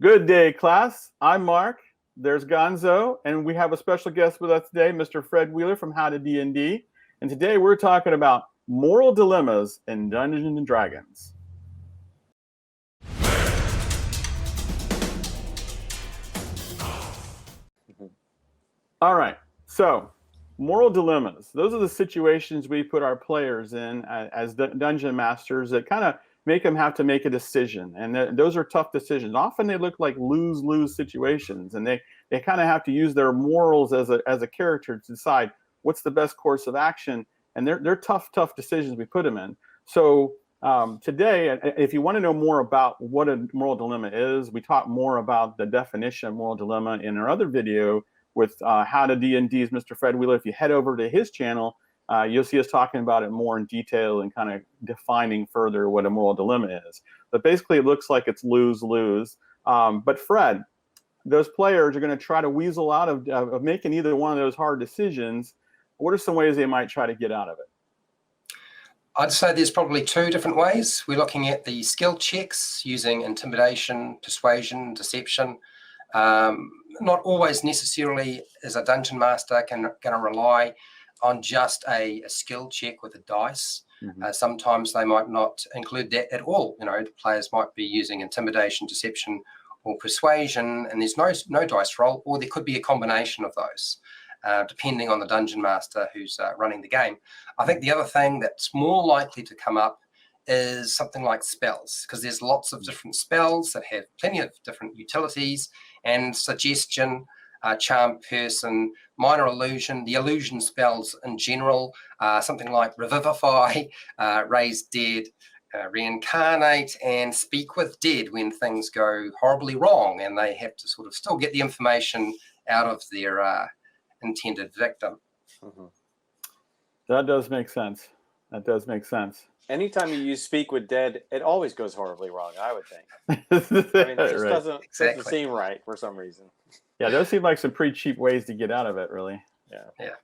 Good day, class. I'm Mark. There's Gonzo, and we have a special guest with us today, Mr. Fred Wheeler from How to D&D. And today we're talking about moral dilemmas in Dungeons and Dragons. All right, so moral dilemmas. Those are the situations we put our players in as dungeon masters that kind of make them have to make a decision. And those are tough decisions. Often they look like lose-lose situations, and they kind of have to use their morals as a character to decide what's the best course of action. And they're tough decisions we put them in. So today, if you want to know more about what a moral dilemma is, we talk more about the definition of moral dilemma in our other video with How to D&D's Mr. Fred Wheeler. If you head over to his channel, you'll see us talking about it more in detail and kind of defining further what a moral dilemma is. But basically, it looks like it's lose-lose. But Fred, those players are going to try to weasel out of making either one of those hard decisions. What are some ways they might try to get out of it? I'd say there's probably two different ways. We're looking at the skill checks using intimidation, persuasion, deception. Not always necessarily as a dungeon master going to rely on just a skill check with a dice. Mm-hmm. Sometimes they might not include that at all. You know, the players might be using intimidation, deception, or persuasion, and there's no dice roll, or there could be a combination of those, depending on the dungeon master who's running the game. I think the other thing that's more likely to come up is something like spells, because there's lots of different spells that have plenty of different utilities, and suggestion, charm person, minor illusion, the illusion spells in general, something like revivify, raise dead, reincarnate, and speak with dead when things go horribly wrong and they have to sort of still get the information out of their intended victim. Mm-hmm. That does make sense. That does make sense. Anytime you use speak with dead, it always goes horribly wrong, I would think. I mean, it just doesn't seem right for some reason. Yeah, those seem like some pretty cheap ways to get out of it, really.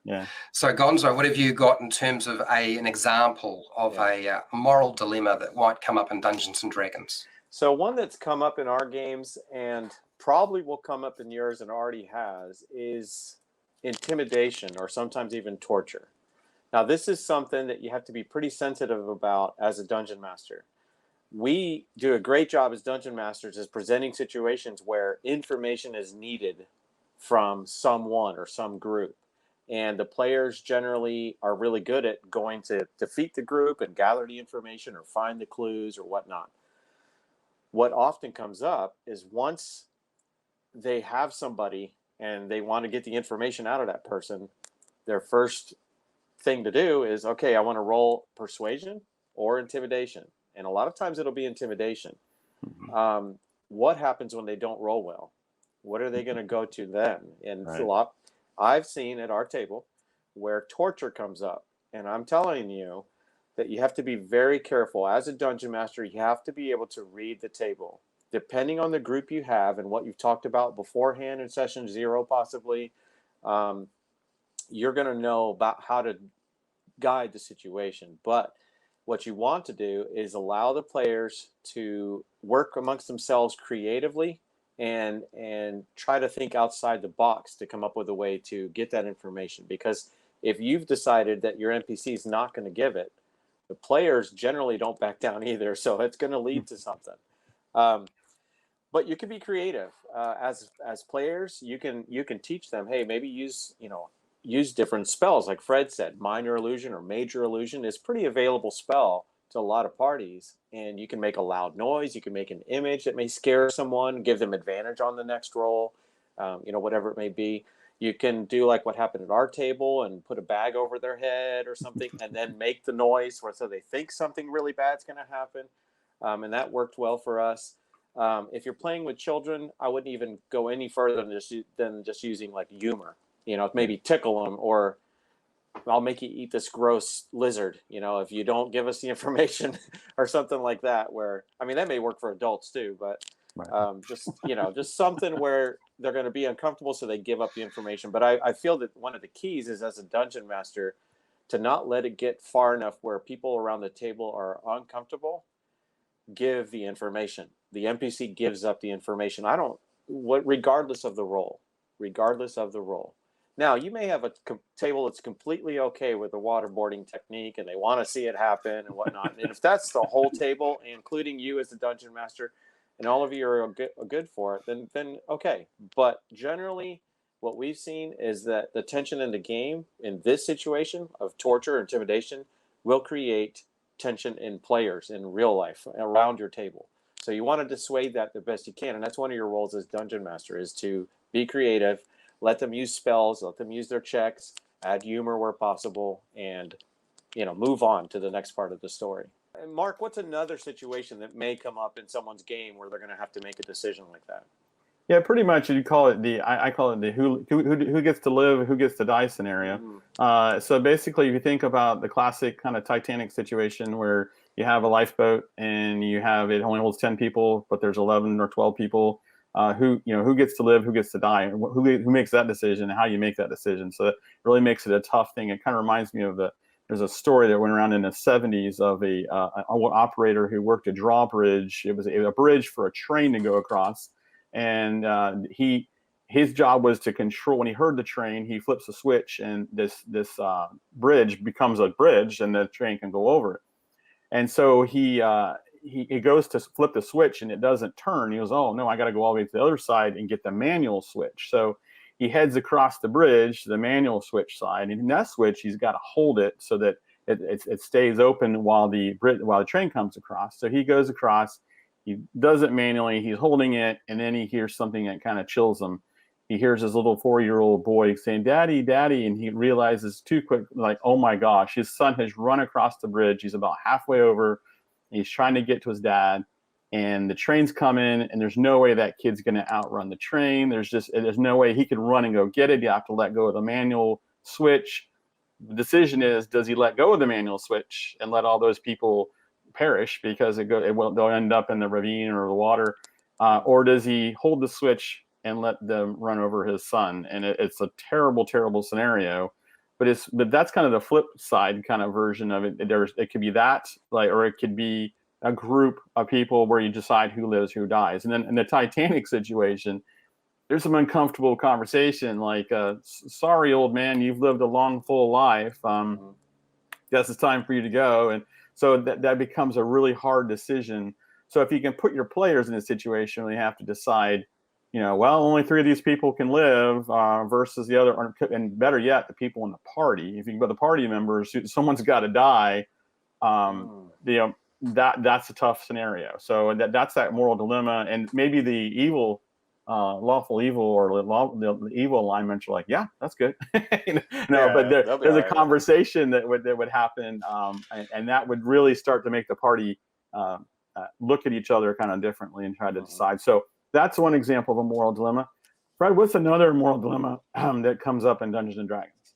Yeah. So, Gonzo, what have you got in terms of an example of a moral dilemma that might come up in Dungeons and Dragons? So one that's come up in our games and probably will come up in yours and already has is intimidation, or sometimes even torture. Now, this is something that you have to be pretty sensitive about as a dungeon master. We do a great job as dungeon masters as presenting situations where information is needed from someone or some group. And the players generally are really good at going to defeat the group and gather the information or find the clues or whatnot. What often comes up is once they have somebody and they want to get the information out of that person, their first thing to do is, okay, I want to roll persuasion or intimidation. And a lot of times it'll be intimidation. Mm-hmm. What happens when they don't roll well? What are they going to go to then? And Right. It's a lot. I've seen at our table where torture comes up. And I'm telling you that you have to be very careful. As a dungeon master, you have to be able to read the table. Depending on the group you have and what you've talked about beforehand in session 0 possibly, you're going to know about how to guide the situation. But what you want to do is allow the players to work amongst themselves creatively and try to think outside the box to come up with a way to get that information. Because if you've decided that your NPC is not going to give it, the players generally don't back down either. So it's going to lead to something. But you can be creative as players. You can teach them, hey, maybe use different spells. Like Fred said, minor illusion or major illusion is pretty available spell to a lot of parties. And you can make a loud noise. You can make an image that may scare someone, give them advantage on the next roll, whatever it may be. You can do like what happened at our table and put a bag over their head or something and then make the noise so they think something really bad's going to happen. And that worked well for us. If you're playing with children, I wouldn't even go any further than just using like humor. Maybe tickle them, or I'll make you eat this gross lizard, if you don't give us the information or something like that, where, I mean, that may work for adults too, but just something where they're going to be uncomfortable so they give up the information. But I feel that one of the keys is, as a dungeon master, to not let it get far enough where people around the table are uncomfortable give the information. The NPC gives up the information. Regardless of the role, Now, you may have a table that's completely okay with the waterboarding technique and they want to see it happen and whatnot. And if that's the whole table, including you as the dungeon master, and all of you are good for it, then okay. But generally, what we've seen is that the tension in the game, in this situation of torture or intimidation, will create tension in players in real life around your table. So you want to dissuade that the best you can. And that's one of your roles as dungeon master, is to be creative, let them use spells, let them use their checks, add humor where possible, and move on to the next part of the story. And Mark, what's another situation that may come up in someone's game where they're going to have to make a decision like that? Yeah, pretty much. You call it I call it the who gets to live, who gets to die scenario. So basically, if you think about the classic kind of Titanic situation where you have a lifeboat and it only holds 10 people, but there's 11 or 12 people. Who gets to live, who gets to die, and who makes that decision, and how you make that decision. So that really makes it a tough thing. It kind of reminds me of there's a story that went around in the 70s of an operator who worked a drawbridge. It was a bridge for a train to go across. And his job was to control. When he heard the train, he flips a switch, and this bridge becomes a bridge, and the train can go over it. And so he goes to flip the switch, and it doesn't turn. He goes, "Oh no, I got to go all the way to the other side and get the manual switch." So he heads across the bridge to the manual switch side, and in that switch, he's got to hold it so that it stays open while the train comes across. So he goes across. He does it manually. He's holding it, and then he hears something that kind of chills him. He hears his little 4-year-old boy saying, "Daddy, Daddy," and he realizes too quick, like, oh my gosh, his son has run across the bridge. He's about halfway over. He's trying to get to his dad, and the train's coming, and there's no way that kid's going to outrun the train. There's no way he can run and go get it. You have to let go of the manual switch. The decision is, does he let go of the manual switch and let all those people perish because they'll end up in the ravine or the water, or does he hold the switch and let them run over his son? And it's a terrible, terrible scenario. But that's kind of the flip side kind of version of it. It could be that, or it could be a group of people where you decide who lives, who dies. And then in the Titanic situation, there's some uncomfortable conversation like, "Sorry, old man, you've lived a long, full life. Guess it's time for you to go." And so that becomes a really hard decision. So if you can put your players in a situation where you have to decide, well, only 3 of these people can live versus the other, and better yet, the people in the party. If you put the party members, someone's got to die. That's a tough scenario. So that's that moral dilemma, and maybe the lawful evil or the evil alignments are like, yeah, that's good. But there's a conversation that would happen, and that would really start to make the party look at each other kind of differently and try to decide. So that's one example of a moral dilemma. Fred, what's another moral dilemma that comes up in Dungeons and Dragons?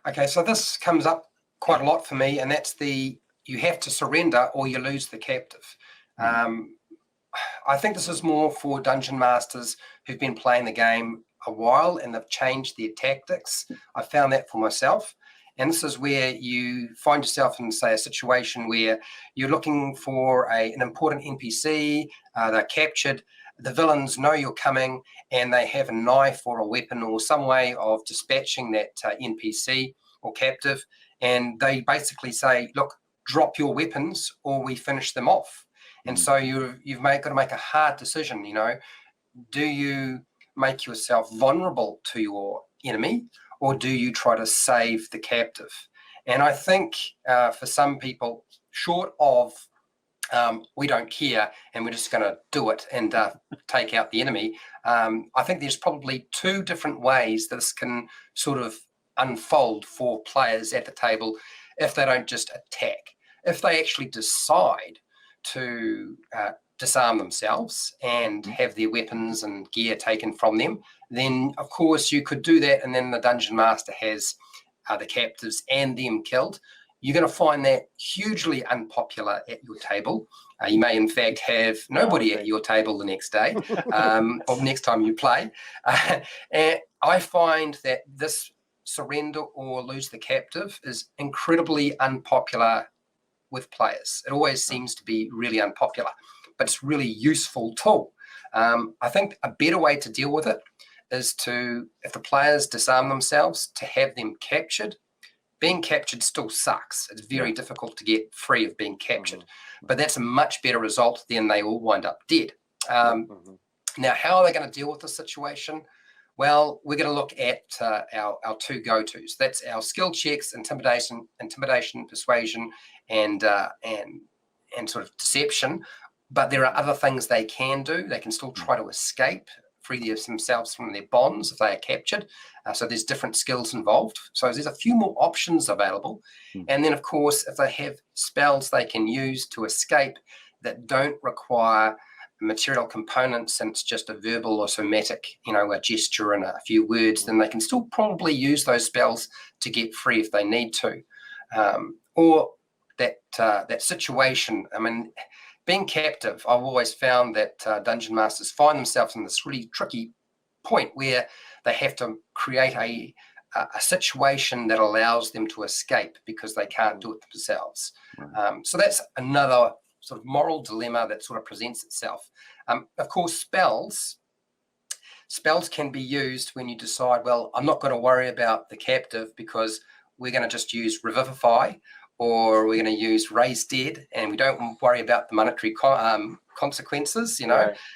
Okay, so this comes up quite a lot for me, and that's you have to surrender or you lose the captive. I think this is more for dungeon masters who've been playing the game a while and they've changed their tactics. I found that for myself. And this is where you find yourself in, say, a situation where you're looking for an important NPC, they're captured, the villains know you're coming, and they have a knife or a weapon or some way of dispatching that NPC or captive. And they basically say, look, drop your weapons or we finish them off. And so you've got to make a hard decision. Do you make yourself vulnerable to your enemy, or do you try to save the captive? And I think for some people, short of we don't care and we're just going to do it and take out the enemy, I think there's probably 2 different ways this can sort of unfold for players at the table if they don't just attack. If they actually decide to disarm themselves and have their weapons and gear taken from them, then of course you could do that, and then the dungeon master has the captives and them killed. You're going to find that hugely unpopular at your table. You may in fact have nobody at your table the next day or next time you play. And I find that this surrender or lose the captive is incredibly unpopular with players. It always seems to be really unpopular, but it's a really useful tool. I think a better way to deal with it is to, if the players disarm themselves, to have them captured. Being captured still sucks. It's very difficult to get free of being captured, but that's a much better result than they all wind up dead. Now, how are they going to deal with the situation? Well, we're going to look at our two go-tos. That's our skill checks: intimidation, persuasion, and sort of deception. But there are other things they can do. They can still try to escape, free themselves from their bonds if they are captured. So there's different skills involved. So there's a few more options available. And then, of course, if they have spells they can use to escape that don't require material components, and it's just a verbal or somatic, a gesture and a few words, then they can still probably use those spells to get free if they need to. Or that situation, I mean, being captive, I've always found that dungeon masters find themselves in this really tricky point where they have to create a situation that allows them to escape because they can't do it themselves. So that's another sort of moral dilemma that sort of presents itself. Of course, spells can be used when you decide, well, I'm not going to worry about the captive because we're going to just use Revivify, or we're going to use Raise Dead, and we don't worry about the monetary consequences.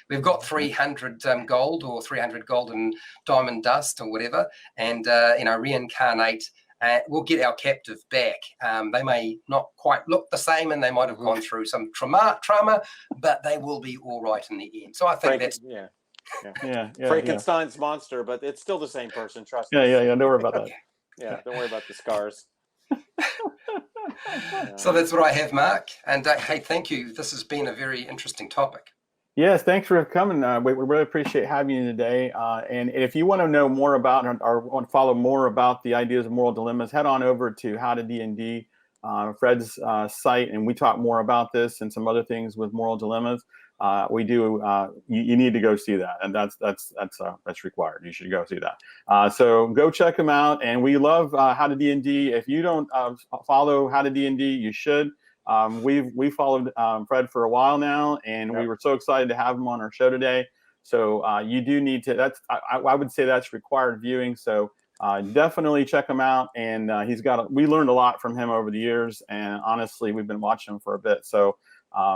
We've got 300 gold or 300 gold and diamond dust or whatever, and reincarnate. We'll get our captive back. They may not quite look the same, and they might have gone through some trauma, but they will be all right in the end. So I think that's Frankenstein's monster, but it's still the same person. Trust me. Yeah. Don't worry about that. Don't worry about the scars. So that's what I have, Mark. And hey, thank you. This has been a very interesting topic. Yes, thanks for coming. We really appreciate having you today. And if you want to know more about or want to follow more about the ideas of moral dilemmas, head on over to How to D&D, Fred's site, and we talk more about this and some other things with moral dilemmas. We do. You need to go see that, and that's required. You should go see that. So go check them out. And we love How to D&D. If you don't follow How to D&D, you should. We followed Fred for a while now, and we were so excited to have him on our show today. So you do need to. I would say that's required viewing. So definitely check him out. And we learned a lot from him over the years. And honestly, we've been watching him for a bit. So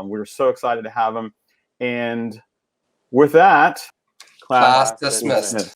we're so excited to have him. And with that, class dismissed.